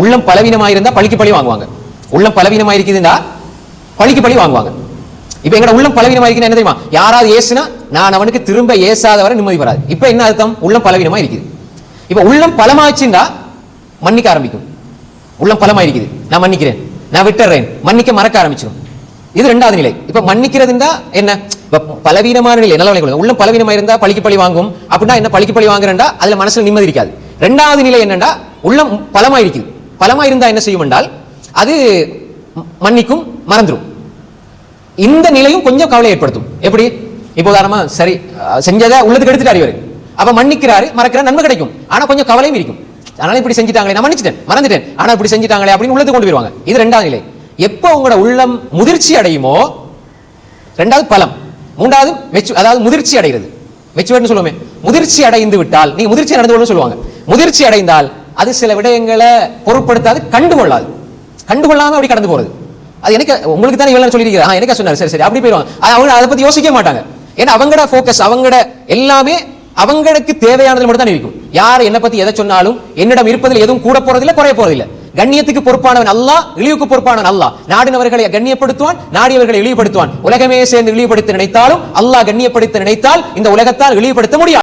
உள்ளம் பலவீனமாயிருந்தா பழிக்கு பழி வாங்குவாங்க. உள்ளம் பலவீனமாயிருக்குதுன்னா பழிக்கு பழி வாங்குவாங்க. இப்ப எங்கட உள்ளம் பலவீனமாயிருக்குன்னு என்ன தெரியுமா? யாராவது ஏசுனா நான் அவனுக்கு திரும்ப ஏசாதவரை நிம்மதி வராது. இப்ப என்ன அர்த்தம்? உள்ளம் பலவீனமா இருக்குது. இப்ப உள்ளம் பலமாச்சுண்டா மன்னிக்க ஆரம்பிக்கும். உள்ளம் பலமா இருக்குது, நான் மன்னிக்கிறேன், நான் விட்டுறேன், மன்னிக்க மறக்க ஆரம்பிச்சிடும். இது ரெண்டாவது நிலை. இப்ப மன்னிக்கிறதுண்டா என்ன? பலவீனமான நிலை. நல்ல நிலை. உள்ளம் பலவீனமா இருந்தா பழிக்கு பழி வாங்கும். அப்படின்னா என்ன? பழிக்கு பழி வாங்குறேன்டா அதுல மனசுல நிம்மதி இருக்காது. ரெண்டாவது நிலை என்னண்டா, உள்ளம் பலமா இருக்குது. பலமா இருந்தா என்ன செய்யும் என்றால் அது மன்னிக்கும், மறந்துடும். இந்த நிலையும் கொஞ்சம் கவலை ஏற்படுத்தும். எப்படி? இப்போ உதாரணமா சரி செஞ்சதை உள்ளதுக்கு எடுத்துட்டாரு இவரு, அப்ப மன்னிக்கிறாரு, மறக்கிறார், நன்மை கிடைக்கும். ஆனா கொஞ்சம் கவலையும் இருக்கும். அதனால இப்படி செஞ்சுட்டாங்களே, நான் மன்னிச்சிட்டேன், மறந்துட்டேன், ஆனா இப்படி செஞ்சுட்டாங்களே அப்படின்னு உள்ளது கொண்டு போயிருவாங்க. இது ரெண்டாவது நிலை. எப்போ உங்களோட உள்ளம் முதிர்ச்சி அடையுமோ, ரெண்டாவது பலம், மூன்றாவது அதாவது முதிர்ச்சி அடைகிறது, மெச்சுவர்னு சொல்லுவோமே, முதிர்ச்சி அடைந்து விட்டால், நீங்க முதிர்ச்சி நடந்து கொள்ள சொல்லுவாங்க. முதிர்ச்சி அடைந்தால் அது சில விடயங்களை பொருட்படுத்தாது, கண்டுகொள்ளாது. கண்டுகொள்ளாம அப்படி கடந்து போறது. அது எனக்கு உங்களுக்கு தான் இவ்வளவு சொல்லியிருக்கிறார், எனக்கு சொன்னார், சரி சரி அப்படி போயிடுவாங்க. அவங்க அதை பத்தி யோசிக்க மாட்டாங்க. ஏன்னா அவங்களோட போக்கஸ், அவங்களோட எல்லாமே அவங்களுக்கு தேவையானது மட்டும் தான் இருக்கும். யார் என்ன பத்தி எதை சொன்னாலும் என்னிடம் இருப்பதில் எதுவும் கூட போறதில்லை, குறைய போறதில்லை. கண்ணியத்துக்கு பொறுப்பானவன் அல்லாஹ், இழிவுக்கு பொறுப்பானவன் அல்லாஹ். நாடினவர்களை கண்ணியப்படுத்துவான், நாடியவர்களை இழிவுபடுத்துவான். உலகமே சேர்ந்து இழிவுபடுத்த நினைத்தாலும் அல்லாஹ் கண்ணியப்படுத்த நினைத்தால் இந்த உலகத்தால் இழிவுபடுத்த முடியாது.